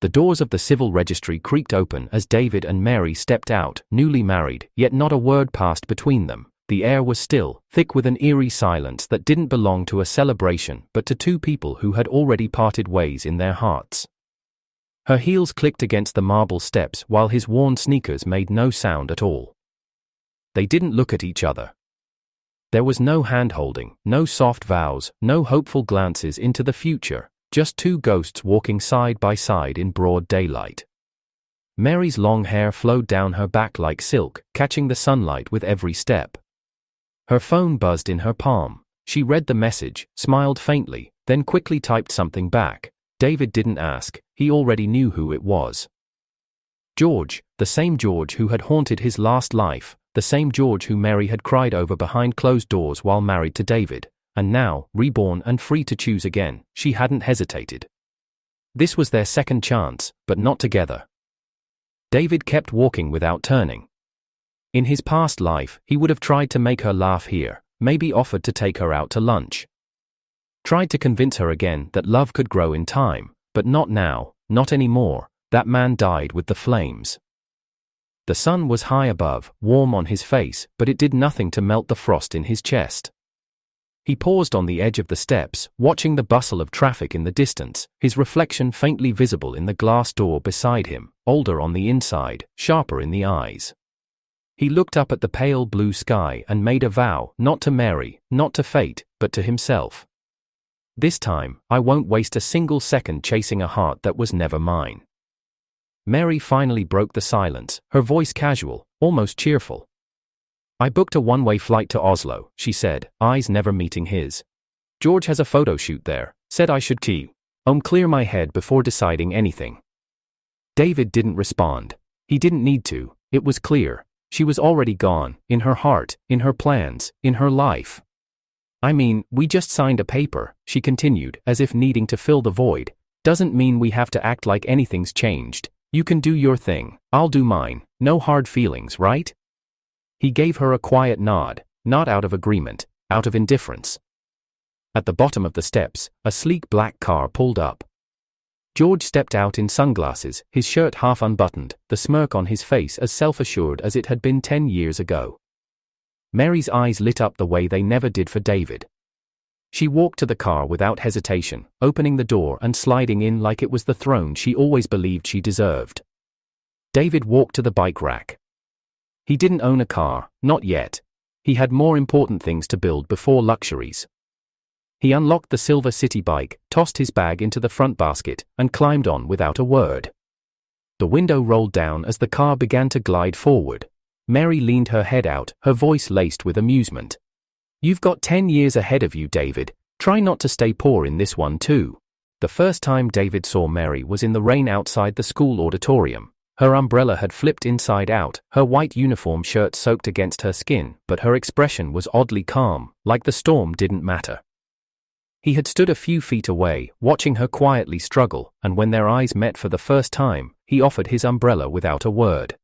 The doors of the civil registry creaked open as David and Mary stepped out, newly married, yet not a word passed between them. The air was still, thick with an eerie silence that didn't belong to a celebration but to two people who had already parted ways in their hearts. Her heels clicked against the marble steps while his worn sneakers made no sound at all. They didn't look at each other. There was no hand-holding, no soft vows, no hopeful glances into the future, just two ghosts walking side by side in broad daylight. Mary's long hair flowed down her back like silk, catching the sunlight with every step. Her phone buzzed in her palm. She read the message, smiled faintly, then quickly typed something back. David didn't ask, he already knew who it was. George, the same George who had haunted his last life, the same George who Mary had cried over behind closed doors while married to David. And now, reborn and free to choose again, she hadn't hesitated. This was their second chance, but not together. David kept walking without turning. In his past life, he would have tried to make her laugh here, maybe offered to take her out to lunch. Tried to convince her again that love could grow in time, but not now, not anymore. That man died with the flames. The sun was high above, warm on his face, but it did nothing to melt the frost in his chest. He paused on the edge of the steps, watching the bustle of traffic in the distance, his reflection faintly visible in the glass door beside him, older on the inside, sharper in the eyes. He looked up at the pale blue sky and made a vow, not to Mary, not to fate, but to himself. This time, I won't waste a single second chasing a heart that was never mine. Mary finally broke the silence, her voice casual, almost cheerful. I booked a one-way flight to Oslo, she said, eyes never meeting his. George has a photo shoot there, said I should clear my head before deciding anything. David didn't respond. He didn't need to, it was clear. She was already gone, in her heart, in her plans, in her life. I mean, we just signed a paper, she continued, as if needing to fill the void. Doesn't mean we have to act like anything's changed. You can do your thing, I'll do mine, no hard feelings, right? He gave her a quiet nod, not out of agreement, out of indifference. At the bottom of the steps, a sleek black car pulled up. George stepped out in sunglasses, his shirt half unbuttoned, the smirk on his face as self-assured as it had been 10 years ago. Mary's eyes lit up the way they never did for David. She walked to the car without hesitation, opening the door and sliding in like it was the throne she always believed she deserved. David walked to the bike rack. He didn't own a car, not yet. He had more important things to build before luxuries. He unlocked the silver city bike, tossed his bag into the front basket, and climbed on without a word. The window rolled down as the car began to glide forward. Mary leaned her head out, her voice laced with amusement. You've got 10 years ahead of you, David. Try not to stay poor in this one too. The first time David saw Mary was in the rain outside the school auditorium. Her umbrella had flipped inside out, her white uniform shirt soaked against her skin, but her expression was oddly calm, like the storm didn't matter. He had stood a few feet away, watching her quietly struggle, and when their eyes met for the first time, he offered his umbrella without a word.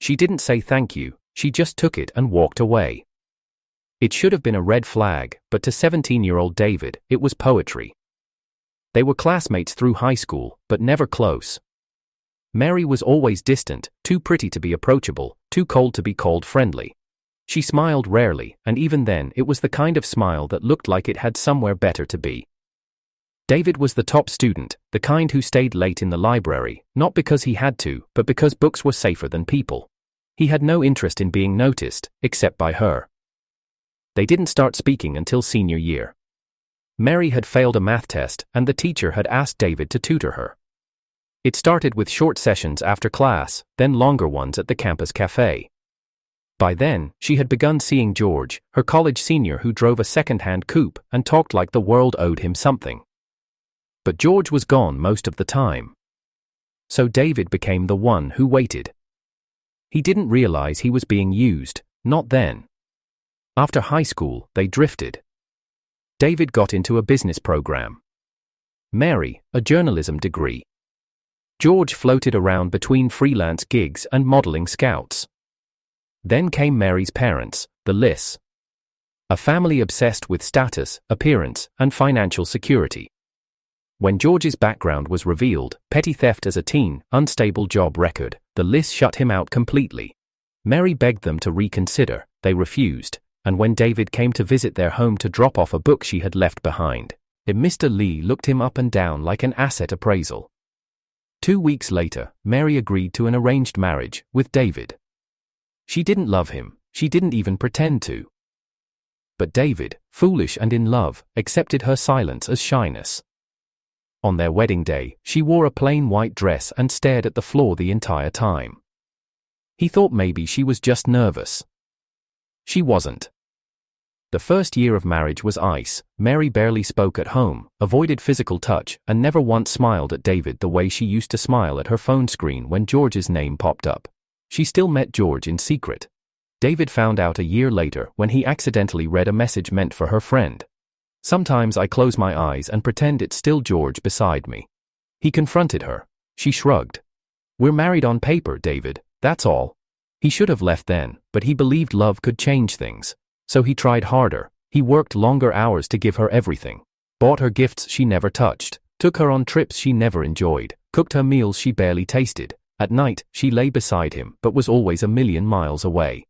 She didn't say thank you, she just took it and walked away. It should have been a red flag, but to 17-year-old David, it was poetry. They were classmates through high school, but never close. Mary was always distant, too pretty to be approachable, too cold to be called friendly. She smiled rarely, and even then it was the kind of smile that looked like it had somewhere better to be. David was the top student, the kind who stayed late in the library, not because he had to, but because books were safer than people. He had no interest in being noticed, except by her. They didn't start speaking until senior year. Mary had failed a math test, and the teacher had asked David to tutor her. It started with short sessions after class, then longer ones at the campus cafe. By then, she had begun seeing George, her college senior who drove a second-hand coupe and talked like the world owed him something. But George was gone most of the time. So David became the one who waited. He didn't realize he was being used, not then. After high school, they drifted. David got into a business program. Mary, a journalism degree. George floated around between freelance gigs and modeling scouts. Then came Mary's parents, the Liss. A family obsessed with status, appearance, and financial security. When George's background was revealed, petty theft as a teen, unstable job record, the list shut him out completely. Mary begged them to reconsider, they refused, and when David came to visit their home to drop off a book she had left behind, Mr. Lee looked him up and down like an asset appraisal. 2 weeks later, Mary agreed to an arranged marriage with David. She didn't love him, she didn't even pretend to. But David, foolish and in love, accepted her silence as shyness. On their wedding day, she wore a plain white dress and stared at the floor the entire time. He thought maybe she was just nervous. She wasn't. The first year of marriage was ice. Mary barely spoke at home, avoided physical touch, and never once smiled at David the way she used to smile at her phone screen when George's name popped up. She still met George in secret. David found out a year later when he accidentally read a message meant for her friend. Sometimes I close my eyes and pretend it's still George beside me. He confronted her. She shrugged. We're married on paper, David, that's all. He should have left then, but he believed love could change things. So he tried harder. He worked longer hours to give her everything. Bought her gifts she never touched. Took her on trips she never enjoyed. Cooked her meals she barely tasted. At night, she lay beside him but was always a million miles away.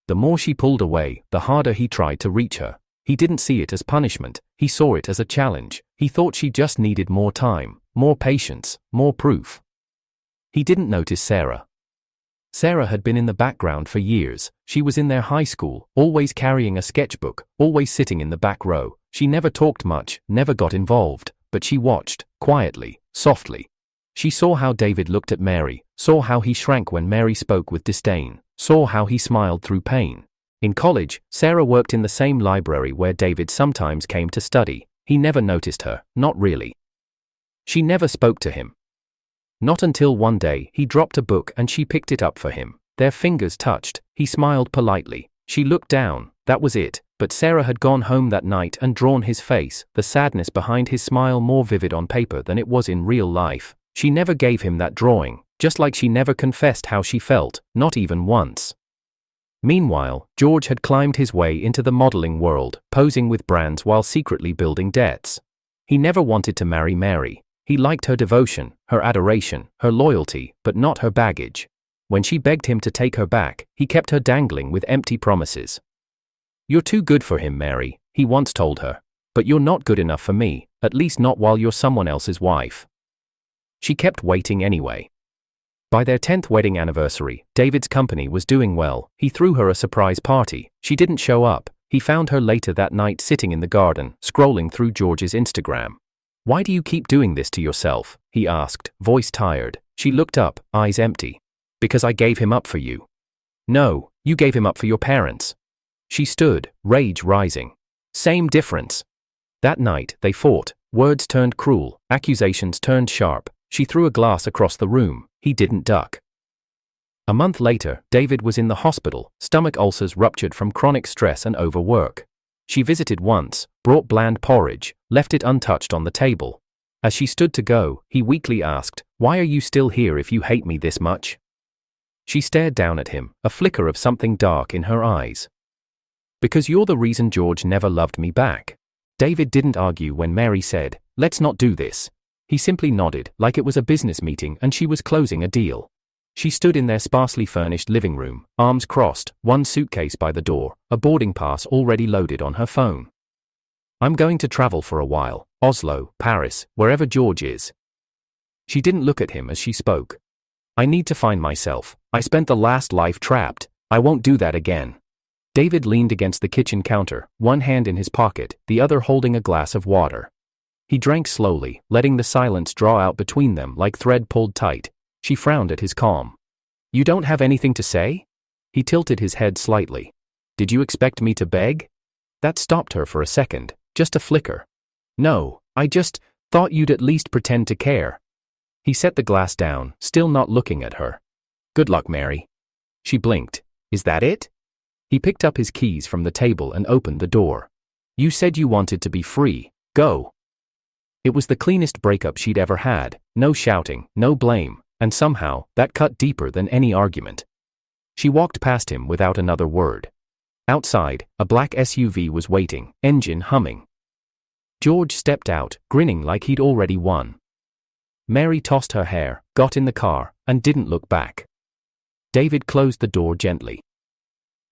The more she pulled away, the harder he tried to reach her. He didn't see it as punishment, he saw it as a challenge. He thought she just needed more time, more patience, more proof. He didn't notice Sarah. Sarah had been in the background for years. She was in their high school, always carrying a sketchbook, always sitting in the back row. She never talked much, never got involved, but she watched, quietly, softly. She saw how David looked at Mary, saw how he shrank when Mary spoke with disdain, saw how he smiled through pain. In college, Sarah worked in the same library where David sometimes came to study. He never noticed her, not really. She never spoke to him. Not until one day he dropped a book and she picked it up for him. Their fingers touched, he smiled politely. She looked down, that was it, but Sarah had gone home that night and drawn his face, the sadness behind his smile more vivid on paper than it was in real life. She never gave him that drawing, just like she never confessed how she felt, not even once. Meanwhile, George had climbed his way into the modeling world, posing with brands while secretly building debts. He never wanted to marry Mary. He liked her devotion, her adoration, her loyalty, but not her baggage. When she begged him to take her back, he kept her dangling with empty promises. You're too good for him, Mary, he once told her. But you're not good enough for me, at least not while you're someone else's wife. She kept waiting anyway. By their 10th wedding anniversary, David's company was doing well. He threw her a surprise party. She didn't show up. He found her later that night sitting in the garden, scrolling through George's Instagram. Why do you keep doing this to yourself? He asked, voice tired. She looked up, eyes empty. Because I gave him up for you. No, you gave him up for your parents. She stood, rage rising. Same difference. That night, they fought. Words turned cruel, accusations turned sharp. She threw a glass across the room. He didn't duck. A month later, David was in the hospital, stomach ulcers ruptured from chronic stress and overwork. She visited once, brought bland porridge, left it untouched on the table. As she stood to go, he weakly asked, "Why are you still here if you hate me this much?" She stared down at him, a flicker of something dark in her eyes. Because you're the reason George never loved me back. David didn't argue when Mary said, "Let's not do this." He simply nodded, like it was a business meeting and she was closing a deal. She stood in their sparsely furnished living room, arms crossed, one suitcase by the door, a boarding pass already loaded on her phone. "I'm going to travel for a while, Oslo, Paris, wherever George is." She didn't look at him as she spoke. "I need to find myself. I spent the last life trapped. I won't do that again." David leaned against the kitchen counter, one hand in his pocket, the other holding a glass of water. He drank slowly, letting the silence draw out between them like thread pulled tight. She frowned at his calm. "You don't have anything to say?" He tilted his head slightly. "Did you expect me to beg?" That stopped her for a second, just a flicker. "No, I just thought you'd at least pretend to care." He set the glass down, still not looking at her. "Good luck, Mary." She blinked. "Is that it?" He picked up his keys from the table and opened the door. "You said you wanted to be free. Go." It was the cleanest breakup she'd ever had, no shouting, no blame, and somehow, that cut deeper than any argument. She walked past him without another word. Outside, a black SUV was waiting, engine humming. George stepped out, grinning like he'd already won. Mary tossed her hair, got in the car, and didn't look back. David closed the door gently.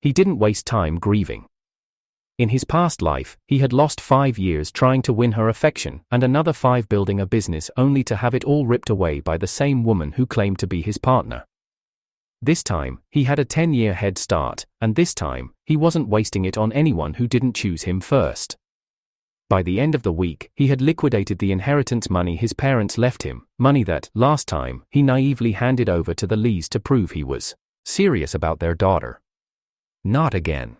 He didn't waste time grieving. In his past life, he had lost 5 years trying to win her affection and another 5 building a business only to have it all ripped away by the same woman who claimed to be his partner. This time, he had a 10-year head start, and this time, he wasn't wasting it on anyone who didn't choose him first. By the end of the week, he had liquidated the inheritance money his parents left him, money that, last time, he naively handed over to the Lees to prove he was serious about their daughter. Not again.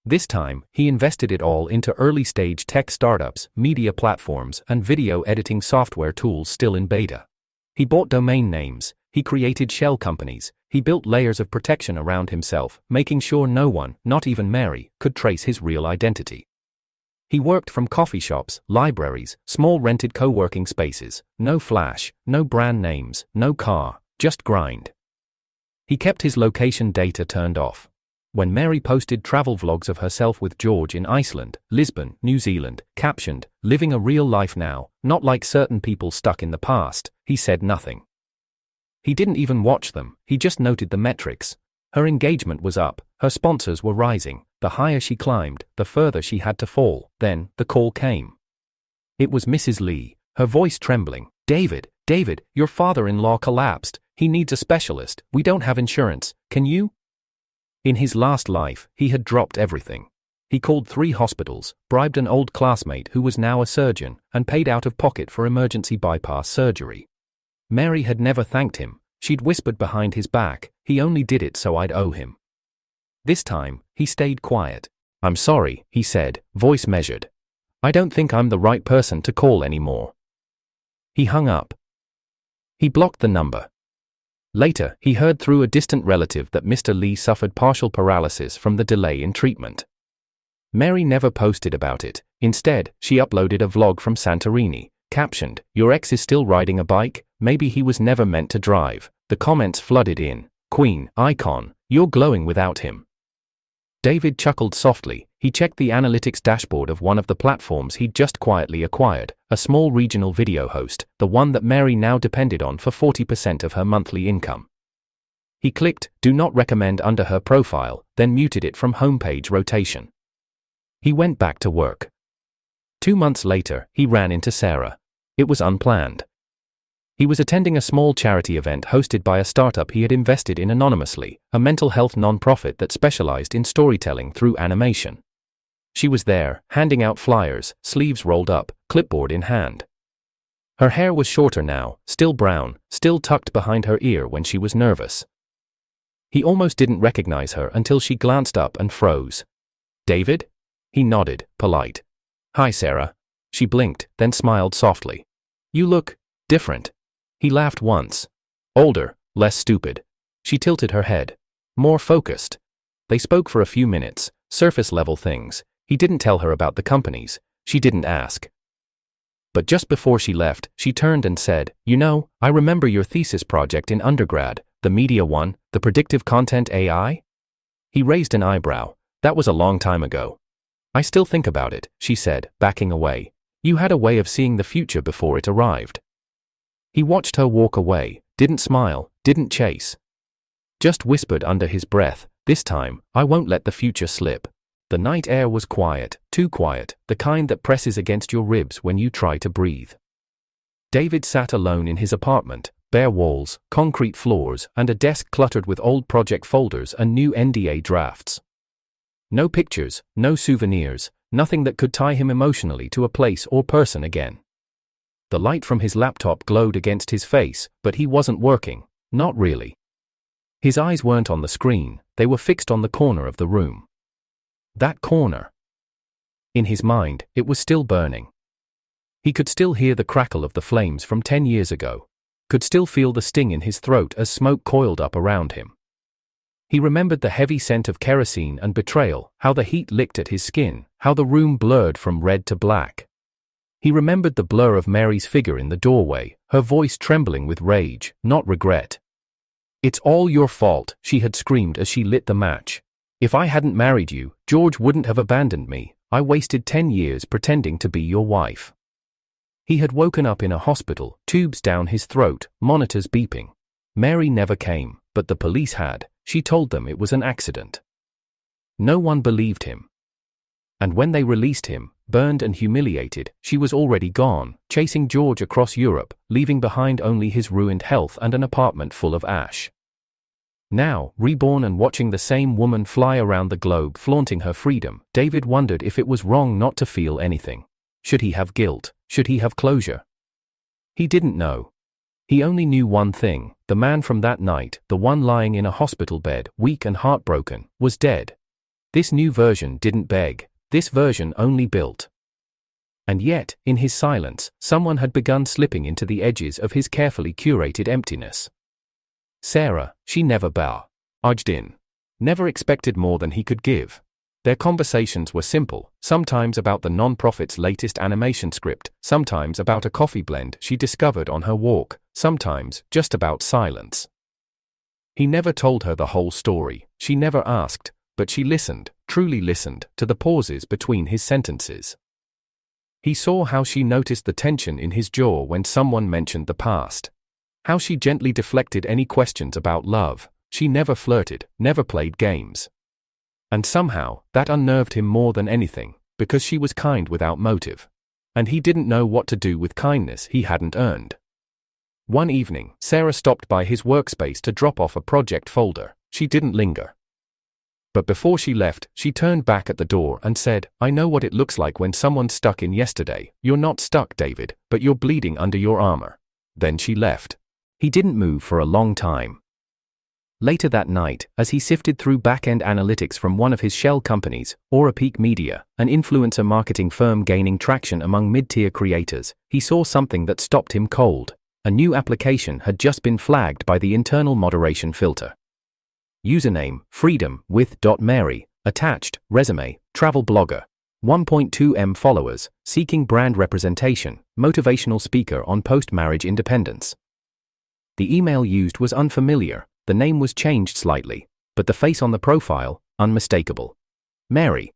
This time, he invested it all into early-stage tech startups, media platforms, and video editing software tools still in beta. He bought domain names, he created shell companies, he built layers of protection around himself, making sure no one, not even Mary, could trace his real identity. He worked from coffee shops, libraries, small rented co-working spaces, no flash, no brand names, no car, just grind. He kept his location data turned off. When Mary posted travel vlogs of herself with George in Iceland, Lisbon, New Zealand, captioned, "Living a real life now, not like certain people stuck in the past," he said nothing. He didn't even watch them, he just noted the metrics. Her engagement was up, her sponsors were rising, the higher she climbed, the further she had to fall. Then, the call came. It was Mrs. Lee, her voice trembling. David, your father-in-law collapsed, he needs a specialist, we don't have insurance, can you?" In his last life, he had dropped everything. He called 3 hospitals, bribed an old classmate who was now a surgeon, and paid out of pocket for emergency bypass surgery. Mary had never thanked him, she'd whispered behind his back, he only did it so I'd owe him. This time, he stayed quiet. "I'm sorry," he said, voice measured. "I don't think I'm the right person to call anymore." He hung up. He blocked the number. Later, he heard through a distant relative that Mr. Lee suffered partial paralysis from the delay in treatment. Mary never posted about it. Instead, she uploaded a vlog from Santorini, captioned, "Your ex is still riding a bike, maybe he was never meant to drive." The comments flooded in. "Queen, icon, you're glowing without him." David chuckled softly. He checked the analytics dashboard of one of the platforms he'd just quietly acquired, a small regional video host, the one that Mary now depended on for 40% of her monthly income. He clicked "Do not recommend" under her profile, then muted it from homepage rotation. He went back to work. 2 months later, he ran into Sarah. It was unplanned. He was attending a small charity event hosted by a startup he had invested in anonymously, a mental health non-profit that specialized in storytelling through animation. She was there, handing out flyers, sleeves rolled up, clipboard in hand. Her hair was shorter now, still brown, still tucked behind her ear when she was nervous. He almost didn't recognize her until she glanced up and froze. "David?" He nodded, polite. "Hi, Sarah." She blinked, then smiled softly. "You look different." He laughed once. "Older, less stupid." She tilted her head. "More focused." They spoke for a few minutes, surface-level things. He didn't tell her about the companies. She didn't ask. But just before she left, she turned and said, "You know, I remember your thesis project in undergrad, the media one, the predictive content AI?" He raised an eyebrow. "That was a long time ago." "I still think about it," she said, backing away. "You had a way of seeing the future before it arrived." He watched her walk away, didn't smile, didn't chase. Just whispered under his breath, "This time, I won't let the future slip." The night air was quiet, too quiet, the kind that presses against your ribs when you try to breathe. David sat alone in his apartment, bare walls, concrete floors, and a desk cluttered with old project folders and new NDA drafts. No pictures, no souvenirs, nothing that could tie him emotionally to a place or person again. The light from his laptop glowed against his face, but he wasn't working, not really. His eyes weren't on the screen, they were fixed on the corner of the room. That corner. In his mind, it was still burning. He could still hear the crackle of the flames from 10 years ago, could still feel the sting in his throat as smoke coiled up around him. He remembered the heavy scent of kerosene and betrayal, how the heat licked at his skin, how the room blurred from red to black. He remembered the blur of Mary's figure in the doorway, her voice trembling with rage, not regret. "It's all your fault," she had screamed as she lit the match. "If I hadn't married you, George wouldn't have abandoned me, I wasted 10 years pretending to be your wife. He had woken up in a hospital, tubes down his throat, monitors beeping. Mary never came, but the police had. She told them it was an accident. No one believed him. And when they released him, burned and humiliated, she was already gone, chasing George across Europe, leaving behind only his ruined health and an apartment full of ash. Now, reborn and watching the same woman fly around the globe flaunting her freedom, David wondered if it was wrong not to feel anything. Should he have guilt? Should he have closure? He didn't know. He only knew one thing: the man from that night, the one lying in a hospital bed, weak and heartbroken, was dead. This new version didn't beg. This version only built. And yet, in his silence, someone had begun slipping into the edges of his carefully curated emptiness. Sarah, she never barged in. Never expected more than he could give. Their conversations were simple, sometimes about the non-profit's latest animation script, sometimes about a coffee blend she discovered on her walk, sometimes just about silence. He never told her the whole story, she never asked, but she listened, truly listened, to the pauses between his sentences. He saw how she noticed the tension in his jaw when someone mentioned the past. How she gently deflected any questions about love. She never flirted, never played games. And somehow, that unnerved him more than anything, because she was kind without motive. And he didn't know what to do with kindness he hadn't earned. One evening, Sarah stopped by his workspace to drop off a project folder. She didn't linger. But before she left, she turned back at the door and said, "I know what it looks like when someone's stuck in yesterday. You're not stuck, David, but you're bleeding under your armor." Then she left. He didn't move for a long time. Later that night, as he sifted through back-end analytics from one of his shell companies, Aura Peak Media, an influencer marketing firm gaining traction among mid-tier creators, he saw something that stopped him cold. A new application had just been flagged by the internal moderation filter. Username, freedom, with .mary, attached, resume, travel blogger. 1.2 M followers, seeking brand representation, motivational speaker on post-marriage independence. The email used was unfamiliar, the name was changed slightly, but the face on the profile, unmistakable. Mary.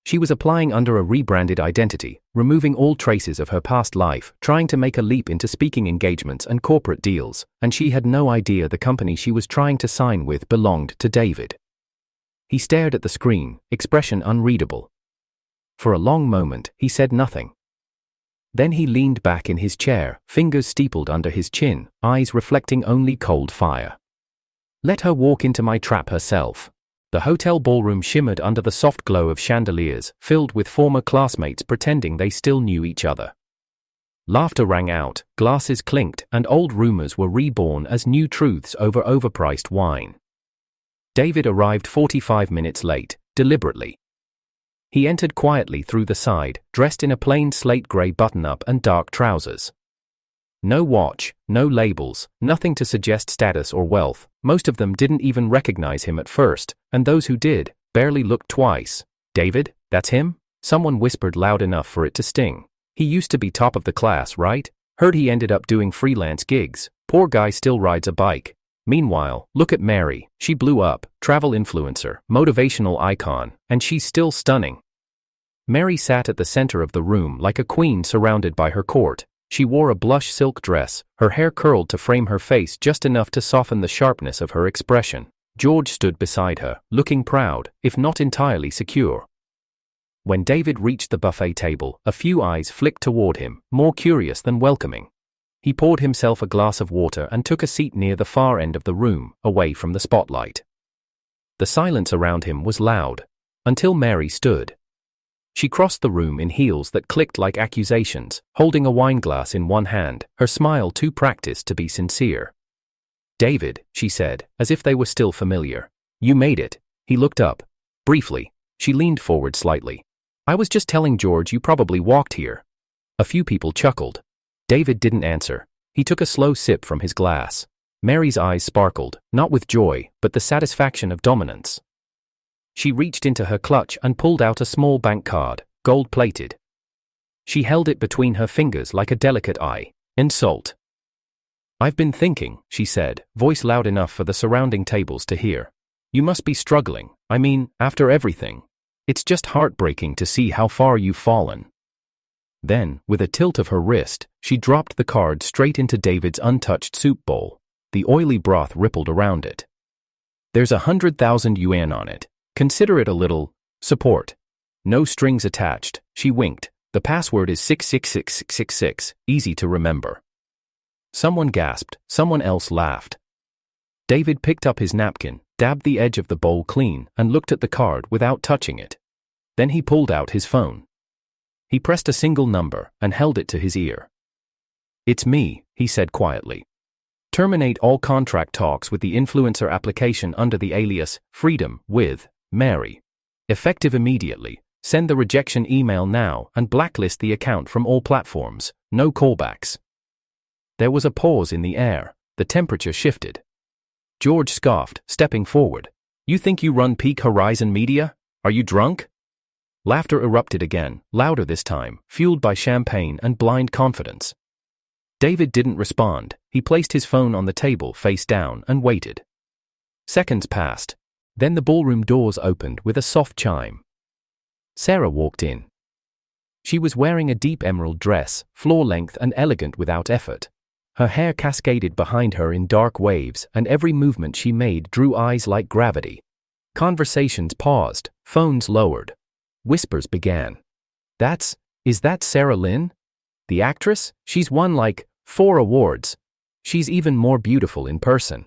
She was applying under a rebranded identity, removing all traces of her past life, trying to make a leap into speaking engagements and corporate deals, and she had no idea the company she was trying to sign with belonged to David. He stared at the screen, expression unreadable. For a long moment, he said nothing. Then he leaned back in his chair, fingers steepled under his chin, eyes reflecting only cold fire. Let her walk into my trap herself. The hotel ballroom shimmered under the soft glow of chandeliers, filled with former classmates pretending they still knew each other. Laughter rang out, glasses clinked, and old rumors were reborn as new truths over overpriced wine. David arrived 45 minutes late, deliberately. He entered quietly through the side, dressed in a plain slate gray button-up and dark trousers. No watch, no labels, nothing to suggest status or wealth. Most of them didn't even recognize him at first, and those who did, barely looked twice. "David, that's him?" Someone whispered loud enough for it to sting. "He used to be top of the class, right? Heard he ended up doing freelance gigs. Poor guy still rides a bike." Meanwhile, look at Mary. She blew up, travel influencer, motivational icon, and she's still stunning. Mary sat at the center of the room like a queen surrounded by her court. She wore a blush silk dress, her hair curled to frame her face just enough to soften the sharpness of her expression. George stood beside her, looking proud, if not entirely secure. When David reached the buffet table, a few eyes flicked toward him, more curious than welcoming. He poured himself a glass of water and took a seat near the far end of the room, away from the spotlight. The silence around him was loud, until Mary stood. She crossed the room in heels that clicked like accusations, holding a wineglass in one hand, her smile too practiced to be sincere. "David," she said, as if they were still familiar. "You made it." He looked up. Briefly. She leaned forward slightly. "I was just telling George you probably walked here." A few people chuckled. David didn't answer. He took a slow sip from his glass. Mary's eyes sparkled, not with joy, but the satisfaction of dominance. She reached into her clutch and pulled out a small bank card, gold-plated. She held it between her fingers like a delicate eye. "Insult." "I've been thinking," she said, voice loud enough for the surrounding tables to hear. "You must be struggling. I mean, after everything." It's just heartbreaking to see how far you've fallen." Then, with a tilt of her wrist, she dropped the card straight into David's untouched soup bowl. The oily broth rippled around it. "There's 100,000 yuan on it. Consider it a little support. No strings attached," she winked. "The password is 666666, easy to remember." Someone gasped, someone else laughed. David picked up his napkin, dabbed the edge of the bowl clean, and looked at the card without touching it. Then he pulled out his phone. He pressed a single number and held it to his ear. "It's me," he said quietly. "Terminate all contract talks with the influencer application under the alias Freedom with Mary. Effective immediately. Send the rejection email now and blacklist the account from all platforms. No callbacks." There was a pause in the air. The temperature shifted. George scoffed, stepping forward. "You think you run Peak Horizon Media? Are you drunk?" Laughter erupted again, louder this time, fueled by champagne and blind confidence. David didn't respond. He placed his phone on the table face down and waited. Seconds passed. Then the ballroom doors opened with a soft chime. Sarah walked in. She was wearing a deep emerald dress, floor-length and elegant without effort. Her hair cascaded behind her in dark waves, and every movement she made drew eyes like gravity. Conversations paused, phones lowered. Whispers began. Is that Sarah Lynn? The actress? She's won like 4 awards. She's even more beautiful in person."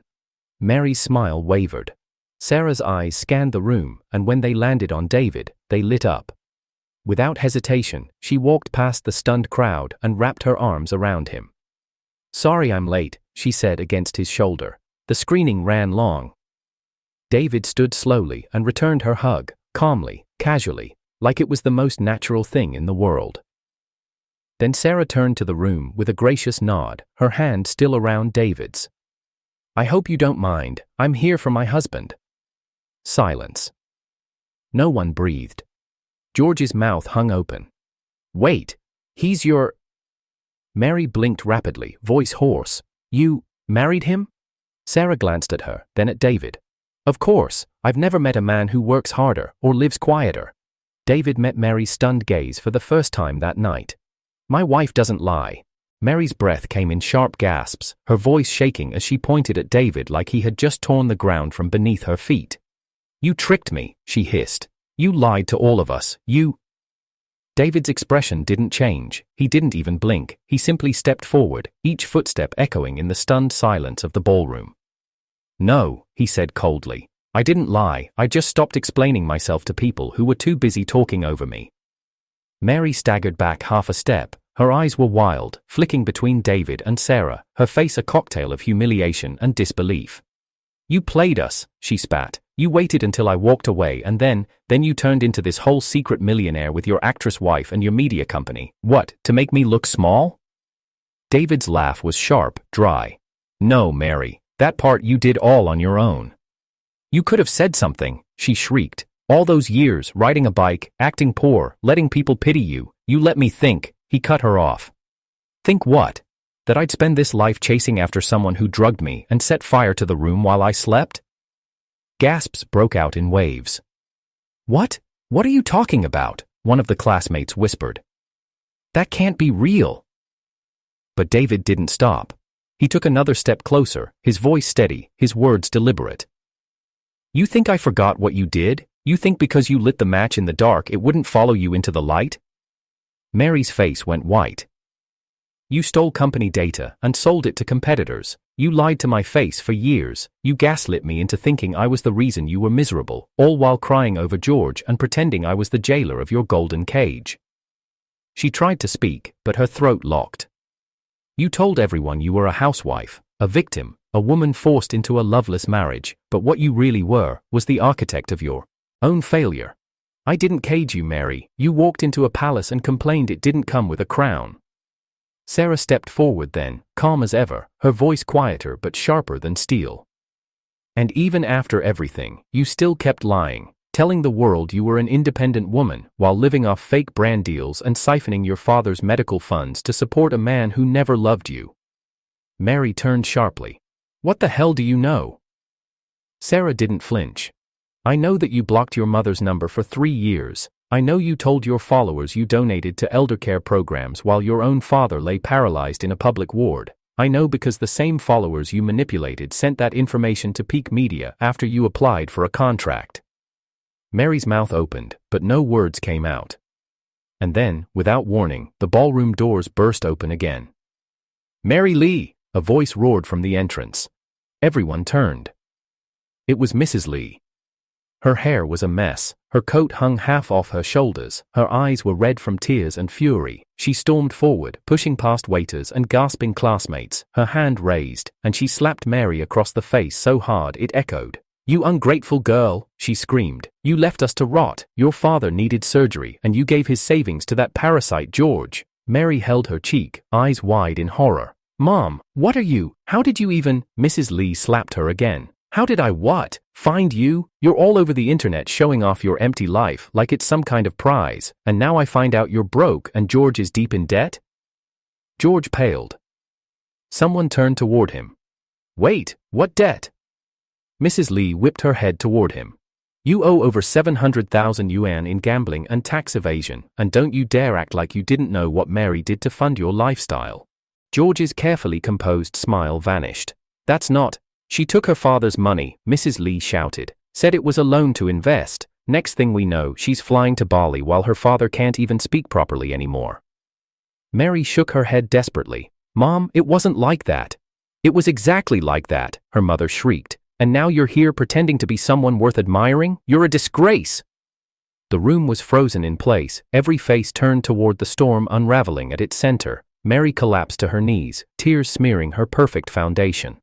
Mary's smile wavered. Sarah's eyes scanned the room, and when they landed on David, they lit up. Without hesitation, she walked past the stunned crowd and wrapped her arms around him. "Sorry I'm late," she said against his shoulder. "The screening ran long." David stood slowly and returned her hug, calmly, casually, like it was the most natural thing in the world. Then Sarah turned to the room with a gracious nod, her hand still around David's. "I hope you don't mind, I'm here for my husband." Silence. No one breathed. George's mouth hung open. "Wait, he's your—" Mary blinked rapidly, voice hoarse. "You married him?" Sarah glanced at her, then at David. "Of course, I've never met a man who works harder or lives quieter." David met Mary's stunned gaze for the first time that night. "My wife doesn't lie." Mary's breath came in sharp gasps, her voice shaking as she pointed at David like he had just torn the ground from beneath her feet. "You tricked me," she hissed. "You lied to all of us, you—" David's expression didn't change. He didn't even blink. He simply stepped forward, each footstep echoing in the stunned silence of the ballroom. "No," he said coldly. "I didn't lie, I just stopped explaining myself to people who were too busy talking over me." Mary staggered back half a step. Her eyes were wild, flicking between David and Sarah, her face a cocktail of humiliation and disbelief. "You played us," she spat. "You waited until I walked away and then you turned into this whole secret millionaire with your actress wife and your media company. What, to make me look small?" David's laugh was sharp, dry. "No, Mary, that part you did all on your own." "You could have said something," she shrieked. "All those years, riding a bike, acting poor, letting people pity you, you let me think." He cut her off. "Think what? That I'd spend this life chasing after someone who drugged me and set fire to the room while I slept?" Gasps broke out in waves. What are you talking about?" one of the classmates whispered. "That can't be real." But David didn't stop. He took another step closer, his voice steady, his words deliberate. "You think I forgot what you did? You think because you lit the match in the dark it wouldn't follow you into the light?" Mary's face went white. "You stole company data and sold it to competitors. You lied to my face for years. You gaslit me into thinking I was the reason you were miserable, all while crying over George and pretending I was the jailer of your golden cage." She tried to speak, but her throat locked. "You told everyone you were a housewife, a victim, a woman forced into a loveless marriage, but what you really were was the architect of your own failure. I didn't cage you, Mary. You walked into a palace and complained it didn't come with a crown." Sarah stepped forward then, calm as ever, her voice quieter but sharper than steel. "And even after everything, you still kept lying, telling the world you were an independent woman while living off fake brand deals and siphoning your father's medical funds to support a man who never loved you." Mary turned sharply. "What the hell do you know?" Sarah didn't flinch. I know that you blocked your mother's number for 3 years. I know you told your followers you donated to eldercare programs while your own father lay paralyzed in a public ward. I know because the same followers you manipulated sent that information to Peak Media after you applied for a contract. Mary's mouth opened, but no words came out. And then, without warning, the ballroom doors burst open again. "Mary Lee!" a voice roared from the entrance. Everyone turned. It was Mrs. Lee. Her hair was a mess, her coat hung half off her shoulders, her eyes were red from tears and fury. She stormed forward, pushing past waiters and gasping classmates, her hand raised, and she slapped Mary across the face so hard it echoed. "You ungrateful girl," she screamed. "You left us to rot. Your father needed surgery and you gave his savings to that parasite George." Mary held her cheek, eyes wide in horror. "Mom, what are you? How did you even?" Mrs. Lee slapped her again. "How did I what? Find you? You're all over the internet showing off your empty life like it's some kind of prize, and now I find out you're broke and George is deep in debt?" George paled. Someone turned toward him. "Wait, what debt?" Mrs. Lee whipped her head toward him. "You owe over 700,000 yuan in gambling and tax evasion, and don't you dare act like you didn't know what Mary did to fund your lifestyle." George's carefully composed smile vanished. "That's not. She took her father's money," Mrs. Lee shouted, "said it was a loan to invest. Next thing we know, she's flying to Bali while her father can't even speak properly anymore." Mary shook her head desperately. "Mom, it wasn't like that." "It was exactly like that," her mother shrieked. "And now you're here pretending to be someone worth admiring? You're a disgrace!" The room was frozen in place, every face turned toward the storm unraveling at its center. Mary collapsed to her knees, tears smearing her perfect foundation.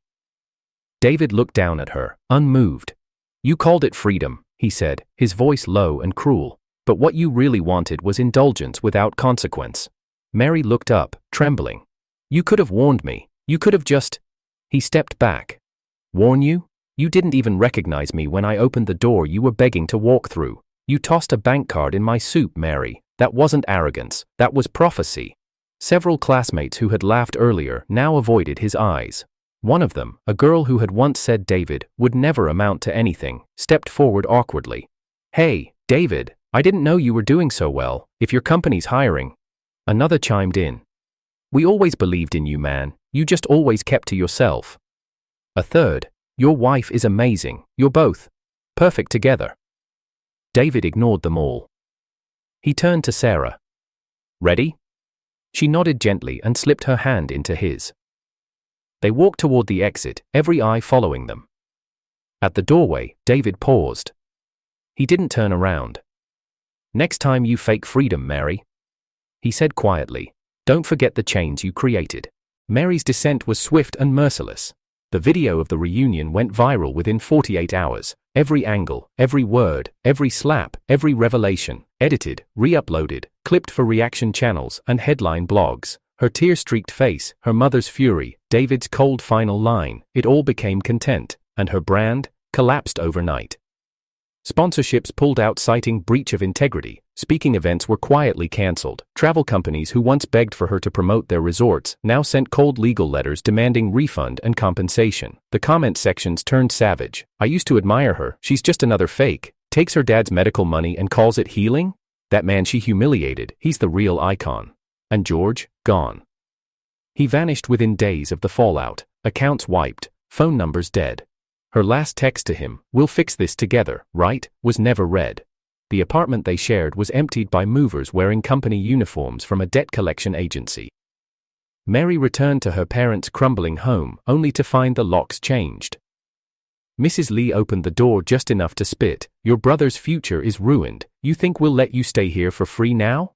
David looked down at her, unmoved. "You called it freedom," he said, his voice low and cruel. "But what you really wanted was indulgence without consequence." Mary looked up, trembling. "You could have warned me. You could have just—" He stepped back. "Warn you? You didn't even recognize me when I opened the door you were begging to walk through. You tossed a bank card in my soup, Mary. That wasn't arrogance, that was prophecy." Several classmates who had laughed earlier now avoided his eyes. One of them, a girl who had once said David would never amount to anything, stepped forward awkwardly. "Hey, David, I didn't know you were doing so well, if your company's hiring." Another chimed in. "We always believed in you, man, you just always kept to yourself." A third, "Your wife is amazing, you're both perfect together." David ignored them all. He turned to Sarah. "Ready?" She nodded gently and slipped her hand into his. They walked toward the exit, every eye following them. At the doorway, David paused. He didn't turn around. "Next time you fake freedom, Mary," he said quietly, "don't forget the chains you created." Mary's descent was swift and merciless. The video of the reunion went viral within 48 hours. Every angle, every word, every slap, every revelation, edited, re-uploaded, clipped for reaction channels and headline blogs. Her tear-streaked face, her mother's fury, David's cold final line, it all became content, and her brand collapsed overnight. Sponsorships pulled out citing breach of integrity, speaking events were quietly cancelled, travel companies who once begged for her to promote their resorts now sent cold legal letters demanding refund and compensation. The comment sections turned savage. "I used to admire her, she's just another fake, takes her dad's medical money and calls it healing? That man she humiliated, he's the real icon." And George, gone. He vanished within days of the fallout, accounts wiped, phone numbers dead. Her last text to him, "We'll fix this together, right?" was never read. The apartment they shared was emptied by movers wearing company uniforms from a debt collection agency. Mary returned to her parents' crumbling home, only to find the locks changed. Mrs. Lee opened the door just enough to spit. "Your brother's future is ruined. You think we'll let you stay here for free now?"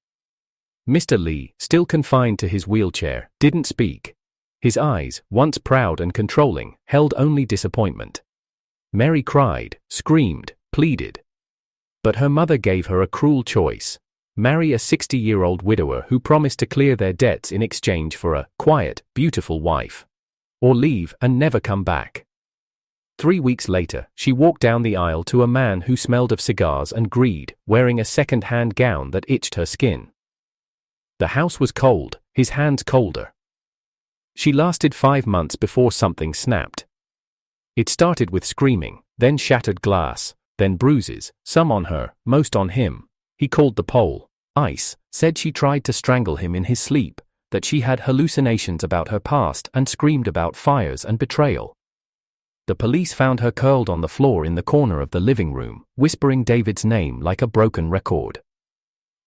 Mr. Lee, still confined to his wheelchair, didn't speak. His eyes, once proud and controlling, held only disappointment. Mary cried, screamed, pleaded. But her mother gave her a cruel choice. Marry a 60-year-old widower who promised to clear their debts in exchange for a quiet, beautiful wife. Or leave and never come back. 3 weeks later, she walked down the aisle to a man who smelled of cigars and greed, wearing a second-hand gown that itched her skin. The house was cold, his hands colder. She lasted 5 months before something snapped. It started with screaming, then shattered glass, then bruises, some on her, most on him. He called the pole ice, said she tried to strangle him in his sleep, that she had hallucinations about her past and screamed about fires and betrayal. The police found her curled on the floor in the corner of the living room, whispering David's name like a broken record.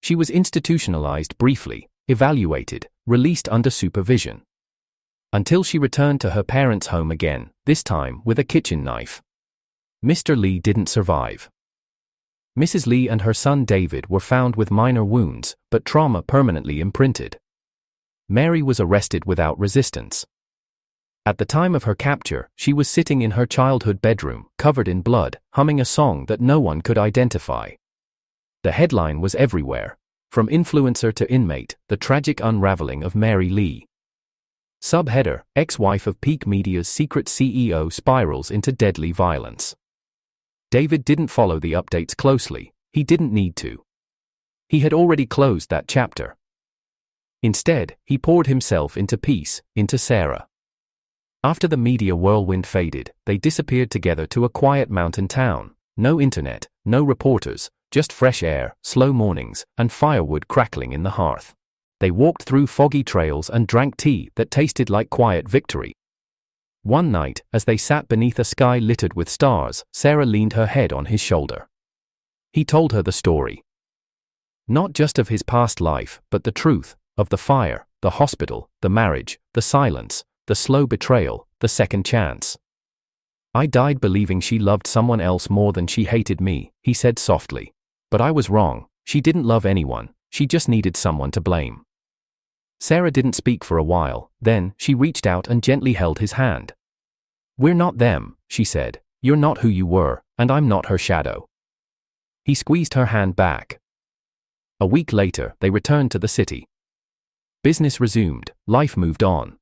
She was institutionalized briefly, evaluated, released under supervision. Until she returned to her parents' home again, this time with a kitchen knife. Mr. Lee didn't survive. Mrs. Lee and her son David were found with minor wounds, but trauma permanently imprinted. Mary was arrested without resistance. At the time of her capture, she was sitting in her childhood bedroom, covered in blood, humming a song that no one could identify. The headline was everywhere. From influencer to inmate, the tragic unraveling of Mary Lee. Subheader, ex-wife of Peak Media's secret CEO spirals into deadly violence. David didn't follow the updates closely, he didn't need to. He had already closed that chapter. Instead, he poured himself into peace, into Sarah. After the media whirlwind faded, they disappeared together to a quiet mountain town. No internet, no reporters, just fresh air, slow mornings, and firewood crackling in the hearth. They walked through foggy trails and drank tea that tasted like quiet victory. One night, as they sat beneath a sky littered with stars, Sarah leaned her head on his shoulder. He told her the story. Not just of his past life, but the truth, of the fire, the hospital, the marriage, the silence, the slow betrayal, the second chance. I died believing she loved someone else more than she hated me, he said softly. But I was wrong, she didn't love anyone, she just needed someone to blame. Sarah didn't speak for a while, then she reached out and gently held his hand. We're not them, she said, you're not who you were, and I'm not her shadow. He squeezed her hand back. A week later, they returned to the city. Business resumed, life moved on.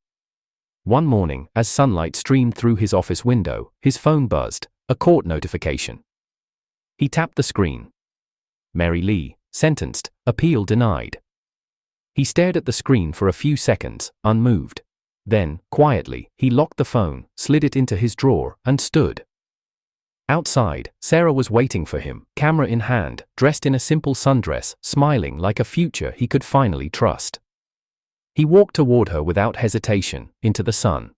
One morning, as sunlight streamed through his office window, his phone buzzed, a court notification. He tapped the screen. Mary Lee, sentenced, appeal denied. He stared at the screen for a few seconds, unmoved. Then, quietly, he locked the phone, slid it into his drawer, and stood. Outside, Sarah was waiting for him, camera in hand, dressed in a simple sundress, smiling like a future he could finally trust. He walked toward her without hesitation, into the sun.